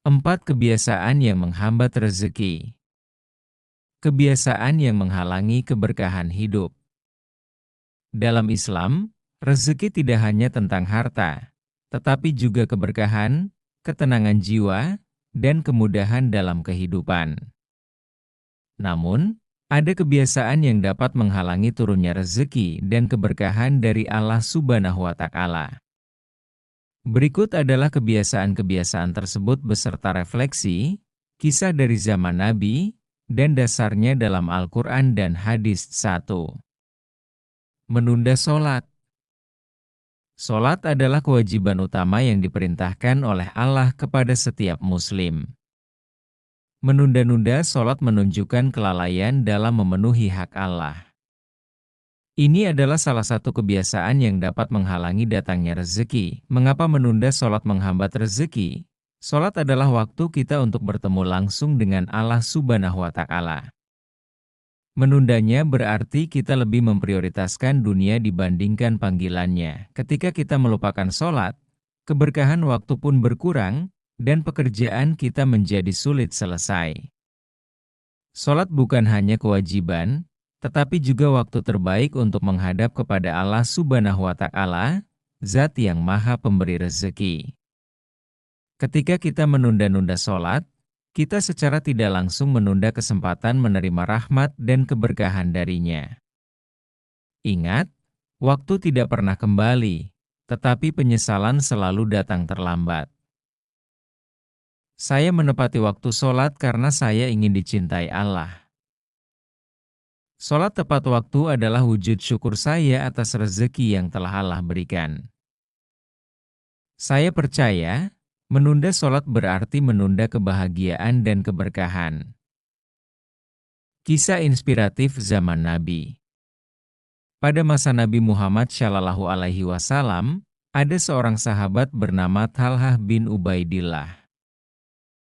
4 kebiasaan yang menghambat rezeki. Kebiasaan yang menghalangi keberkahan hidup. Dalam Islam, rezeki tidak hanya tentang harta, tetapi juga keberkahan, ketenangan jiwa, dan kemudahan dalam kehidupan. Namun, ada kebiasaan yang dapat menghalangi turunnya rezeki dan keberkahan dari Allah Subhanahu wa Ta'ala. Berikut adalah kebiasaan-kebiasaan tersebut beserta refleksi, kisah dari zaman Nabi, dan dasarnya dalam Al-Quran dan Hadis. 1. Menunda sholat. Sholat adalah kewajiban utama yang diperintahkan oleh Allah kepada setiap muslim. Menunda-nunda sholat menunjukkan kelalaian dalam memenuhi hak Allah. Ini adalah salah satu kebiasaan yang dapat menghalangi datangnya rezeki. Mengapa menunda sholat menghambat rezeki? Sholat adalah waktu kita untuk bertemu langsung dengan Allah Subhanahu wa Ta'ala. Menundanya berarti kita lebih memprioritaskan dunia dibandingkan panggilannya. Ketika kita melupakan sholat, keberkahan waktu pun berkurang, dan pekerjaan kita menjadi sulit selesai. Sholat bukan hanya kewajiban, tetapi juga waktu terbaik untuk menghadap kepada Allah Subhanahu wa Ta'ala, Zat yang Maha Pemberi Rezeki. Ketika kita menunda-nunda sholat, kita secara tidak langsung menunda kesempatan menerima rahmat dan keberkahan darinya. Ingat, waktu tidak pernah kembali, tetapi penyesalan selalu datang terlambat. Saya menepati waktu sholat karena saya ingin dicintai Allah. Sholat tepat waktu adalah wujud syukur saya atas rezeki yang telah Allah berikan. Saya percaya, menunda sholat berarti menunda kebahagiaan dan keberkahan. Kisah inspiratif zaman Nabi. Pada masa Nabi Muhammad SAW, ada seorang sahabat bernama Thalhah bin Ubaidillah.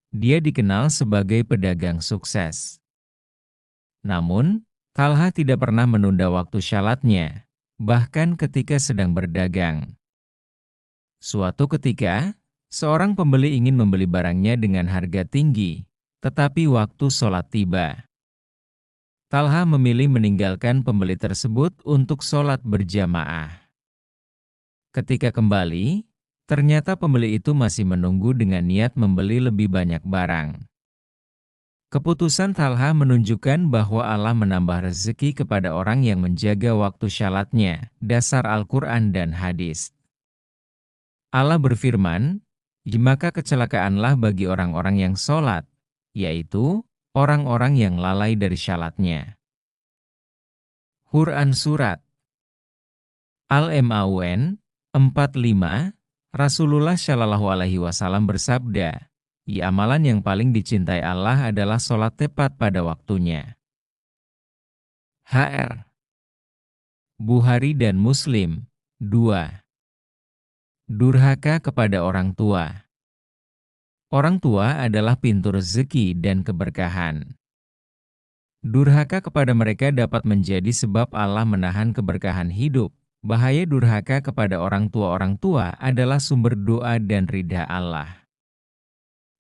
Dia dikenal sebagai pedagang sukses. Namun, Thalhah tidak pernah menunda waktu syalatnya, bahkan ketika sedang berdagang. Suatu ketika, seorang pembeli ingin membeli barangnya dengan harga tinggi, tetapi waktu sholat tiba. Thalhah memilih meninggalkan pembeli tersebut untuk sholat berjamaah. Ketika kembali, ternyata pembeli itu masih menunggu dengan niat membeli lebih banyak barang. Keputusan Thalhah menunjukkan bahwa Allah menambah rezeki kepada orang yang menjaga waktu syalatnya, dasar Al-Quran dan Hadis. Allah berfirman, maka kecelakaanlah bagi orang-orang yang sholat, yaitu orang-orang yang lalai dari syalatnya. Quran Surat Al-Maun 45, Rasulullah SAW bersabda, amalan yang paling dicintai Allah adalah sholat tepat pada waktunya. HR Bukhari dan Muslim 2. Durhaka kepada orang tua. Orang tua adalah pintu rezeki dan keberkahan. Durhaka kepada mereka dapat menjadi sebab Allah menahan keberkahan hidup. Bahaya durhaka kepada orang tua adalah sumber doa dan ridha Allah.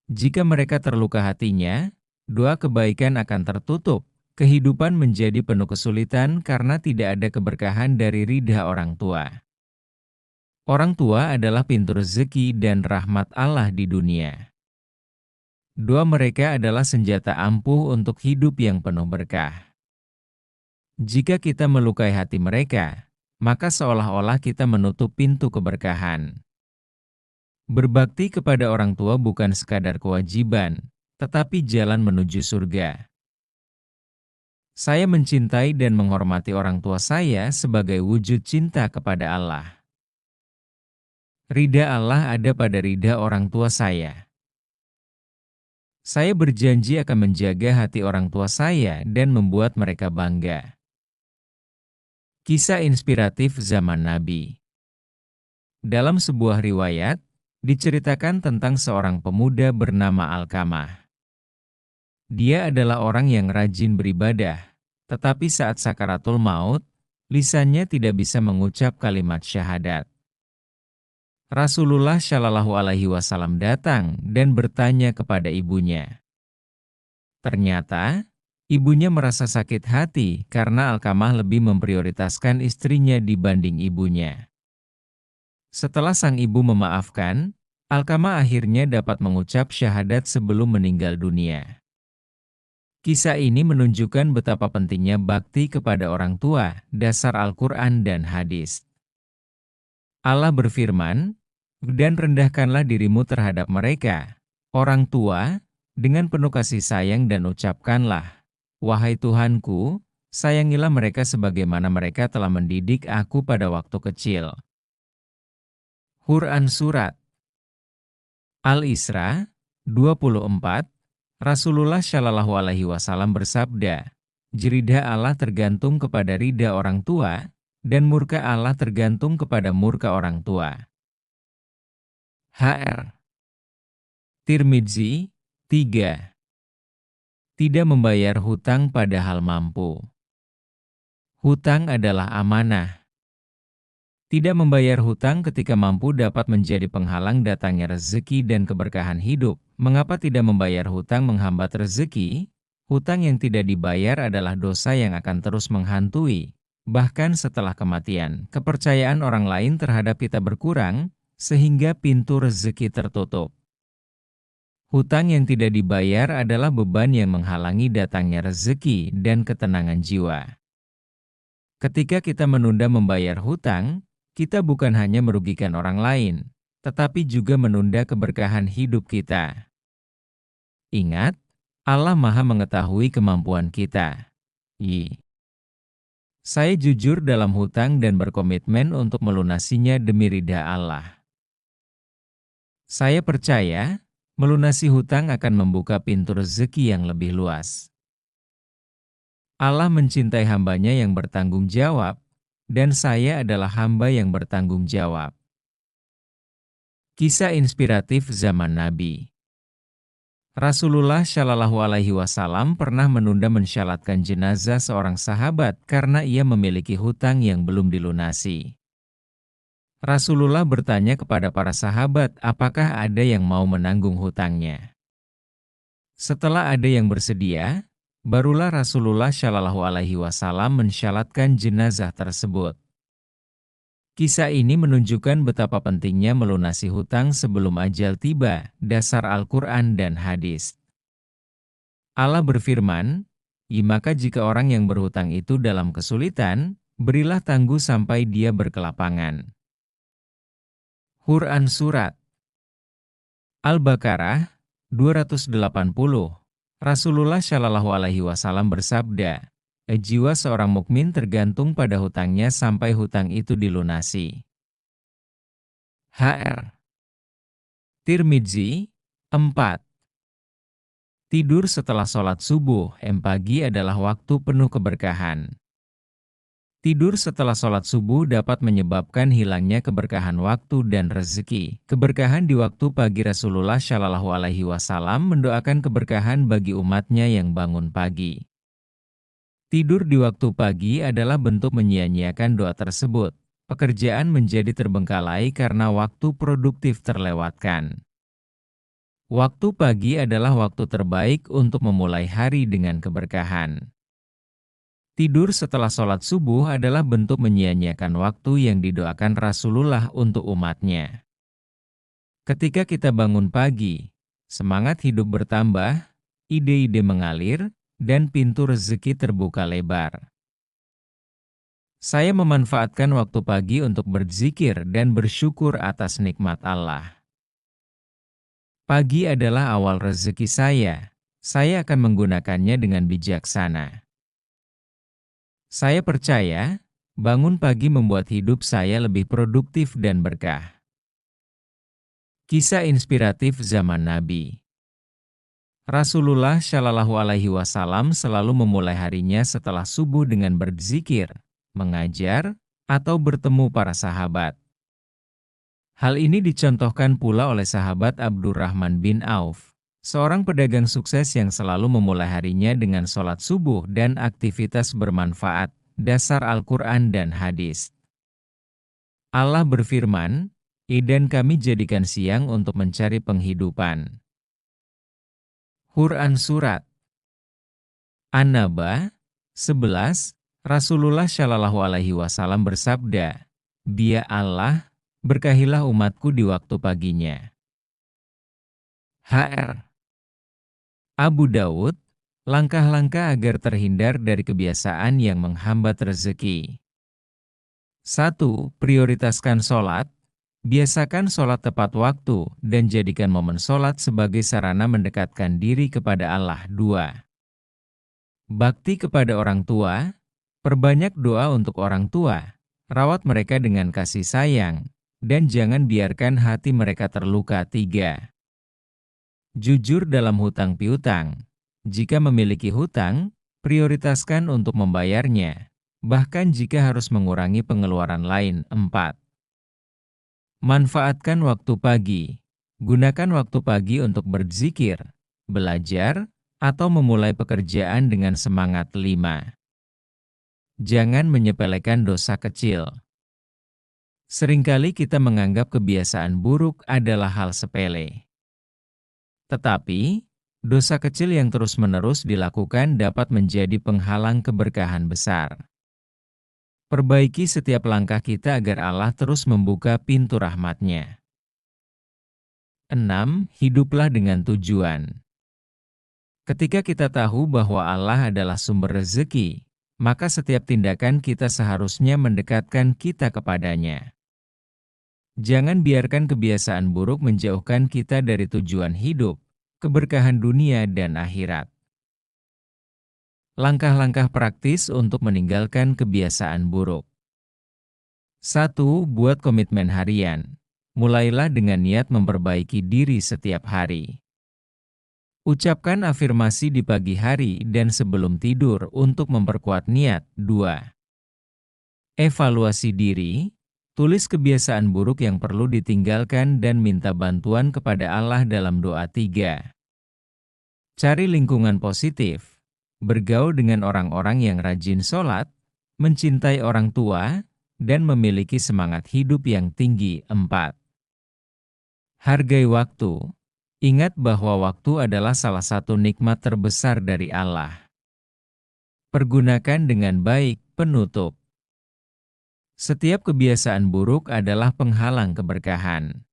Jika mereka terluka hatinya, doa kebaikan akan tertutup, kehidupan menjadi penuh kesulitan karena tidak ada keberkahan dari ridha orang tua. Orang tua adalah pintu rezeki dan rahmat Allah di dunia. Doa mereka adalah senjata ampuh untuk hidup yang penuh berkah. Jika kita melukai hati mereka, maka seolah-olah kita menutup pintu keberkahan. Berbakti kepada orang tua bukan sekadar kewajiban, tetapi jalan menuju surga. Saya mencintai dan menghormati orang tua saya sebagai wujud cinta kepada Allah. Ridha Allah ada pada ridha orang tua saya. Saya berjanji akan menjaga hati orang tua saya dan membuat mereka bangga. Kisah inspiratif zaman Nabi. Dalam sebuah riwayat, diceritakan tentang seorang pemuda bernama Alkamah. Dia adalah orang yang rajin beribadah, tetapi saat sakaratul maut, lisannya tidak bisa mengucap kalimat syahadat. Rasulullah Shallallahu Alaihi Wasallam datang dan bertanya kepada ibunya. Ternyata, ibunya merasa sakit hati karena Alkamah lebih memprioritaskan istrinya dibanding ibunya. Setelah sang ibu memaafkan, Alkamah akhirnya dapat mengucap syahadat sebelum meninggal dunia. Kisah ini menunjukkan betapa pentingnya bakti kepada orang tua, dasar Al-Quran dan hadis. Allah berfirman, "Dan rendahkanlah dirimu terhadap mereka, orang tua, dengan penuh kasih sayang dan ucapkanlah, 'Wahai Tuhanku, sayangilah mereka sebagaimana mereka telah mendidik aku pada waktu kecil.'" Quran Surat Al-Isra 24, Rasulullah Shallallahu Alaihi Wasallam bersabda, "Jerida Allah tergantung kepada ridha orang tua, dan murka Allah tergantung kepada murka orang tua." HR Tirmidzi 3. Tidak membayar hutang padahal mampu. Hutang adalah amanah. Tidak membayar hutang ketika mampu dapat menjadi penghalang datangnya rezeki dan keberkahan hidup. Mengapa tidak membayar hutang menghambat rezeki? Hutang yang tidak dibayar adalah dosa yang akan terus menghantui. Bahkan setelah kematian, kepercayaan orang lain terhadap kita berkurang, sehingga pintu rezeki tertutup. Hutang yang tidak dibayar adalah beban yang menghalangi datangnya rezeki dan ketenangan jiwa. Ketika kita menunda membayar hutang, kita bukan hanya merugikan orang lain, tetapi juga menunda keberkahan hidup kita. Ingat, Allah Maha mengetahui kemampuan kita. Saya jujur dalam hutang dan berkomitmen untuk melunasinya demi ridha Allah. Saya percaya, melunasi hutang akan membuka pintu rezeki yang lebih luas. Allah mencintai hambanya yang bertanggung jawab, dan saya adalah hamba yang bertanggung jawab. Kisah inspiratif zaman Nabi. Rasulullah Shallallahu Alaihi Wasallam pernah menunda mensyalatkan jenazah seorang sahabat karena ia memiliki hutang yang belum dilunasi. Rasulullah bertanya kepada para sahabat apakah ada yang mau menanggung hutangnya. Setelah ada yang bersedia, barulah Rasulullah Shallallahu Alaihi Wasallam mensyalatkan jenazah tersebut. Kisah ini menunjukkan betapa pentingnya melunasi hutang sebelum ajal tiba, dasar Al-Quran dan hadis. Allah berfirman, maka jika orang yang berhutang itu dalam kesulitan, berilah tangguh sampai dia berkelapangan." Quran Surat Al-Baqarah 280. Rasulullah Shallallahu Alaihi Wasallam bersabda, "Jiwa seorang mukmin tergantung pada hutangnya sampai hutang itu dilunasi." HR Tirmidzi 4. Tidur setelah sholat subuh pagi adalah waktu penuh keberkahan. Tidur setelah sholat subuh dapat menyebabkan hilangnya keberkahan waktu dan rezeki. Keberkahan di waktu pagi Rasulullah Shallallahu Alaihi Wasallam mendoakan keberkahan bagi umatnya yang bangun pagi. Tidur di waktu pagi adalah bentuk menyia-nyiakan doa tersebut. Pekerjaan menjadi terbengkalai karena waktu produktif terlewatkan. Waktu pagi adalah waktu terbaik untuk memulai hari dengan keberkahan. Tidur setelah sholat subuh adalah bentuk menyia-nyiakan waktu yang didoakan Rasulullah untuk umatnya. Ketika kita bangun pagi, semangat hidup bertambah, ide-ide mengalir, dan pintu rezeki terbuka lebar. Saya memanfaatkan waktu pagi untuk berzikir dan bersyukur atas nikmat Allah. Pagi adalah awal rezeki saya akan menggunakannya dengan bijaksana. Saya percaya, bangun pagi membuat hidup saya lebih produktif dan berkah. Kisah inspiratif zaman Nabi. Rasulullah Shallallahu Alaihi Wasallam selalu memulai harinya setelah subuh dengan berzikir, mengajar, atau bertemu para sahabat. Hal ini dicontohkan pula oleh sahabat Abdurrahman bin Auf, seorang pedagang sukses yang selalu memulai harinya dengan sholat subuh dan aktivitas bermanfaat, dasar Al-Quran dan hadis. Allah berfirman, Dan kami jadikan siang untuk mencari penghidupan. Quran Surat An-Naba 11, Rasulullah Shallallahu Alaihi Wasallam bersabda, "Dia Allah, berkahilah umatku di waktu paginya." HR Abu Dawud, langkah-langkah agar terhindar dari kebiasaan yang menghambat rezeki. 1. Prioritaskan sholat. Biasakan sholat tepat waktu dan jadikan momen sholat sebagai sarana mendekatkan diri kepada Allah. 2. Bakti kepada orang tua. Perbanyak doa untuk orang tua. Rawat mereka dengan kasih sayang, dan jangan biarkan hati mereka terluka. 3. Jujur dalam hutang piutang. Jika memiliki hutang, prioritaskan untuk membayarnya, bahkan jika harus mengurangi pengeluaran lain. 4. Manfaatkan waktu pagi. Gunakan waktu pagi untuk berzikir, belajar, atau memulai pekerjaan dengan semangat. 5. Jangan menyepelekan dosa kecil. Seringkali kita menganggap kebiasaan buruk adalah hal sepele. Tetapi, dosa kecil yang terus-menerus dilakukan dapat menjadi penghalang keberkahan besar. Perbaiki setiap langkah kita agar Allah terus membuka pintu rahmat-Nya. 6. Hiduplah dengan tujuan. Ketika kita tahu bahwa Allah adalah sumber rezeki, maka setiap tindakan kita seharusnya mendekatkan kita kepadanya. Jangan biarkan kebiasaan buruk menjauhkan kita dari tujuan hidup, keberkahan dunia dan akhirat. Langkah-langkah praktis untuk meninggalkan kebiasaan buruk. 1. Buat komitmen harian. Mulailah dengan niat memperbaiki diri setiap hari. Ucapkan afirmasi di pagi hari dan sebelum tidur untuk memperkuat niat. 2. Evaluasi diri. Tulis kebiasaan buruk yang perlu ditinggalkan dan minta bantuan kepada Allah dalam doa. 3. Cari lingkungan positif. Bergaul dengan orang-orang yang rajin sholat, mencintai orang tua, dan memiliki semangat hidup yang tinggi. 4. Hargai waktu. Ingat bahwa waktu adalah salah satu nikmat terbesar dari Allah. Pergunakan dengan baik. Penutup. Setiap kebiasaan buruk adalah penghalang keberkahan.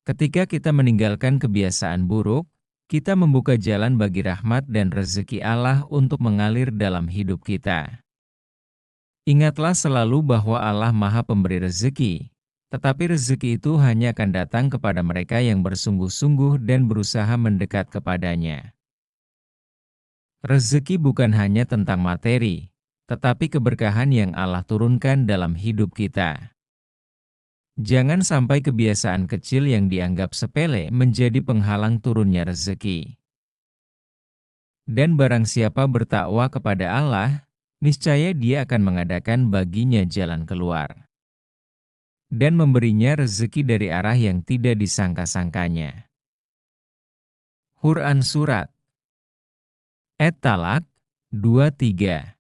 Ketika kita meninggalkan kebiasaan buruk, kita membuka jalan bagi rahmat dan rezeki Allah untuk mengalir dalam hidup kita. Ingatlah selalu bahwa Allah Maha Pemberi rezeki, tetapi rezeki itu hanya akan datang kepada mereka yang bersungguh-sungguh dan berusaha mendekat kepadanya. Rezeki bukan hanya tentang materi, tetapi keberkahan yang Allah turunkan dalam hidup kita. Jangan sampai kebiasaan kecil yang dianggap sepele menjadi penghalang turunnya rezeki. Dan barang siapa bertakwa kepada Allah, niscaya Dia akan mengadakan baginya jalan keluar dan memberinya rezeki dari arah yang tidak disangka-sangkanya. Quran Surat At-Talaq 23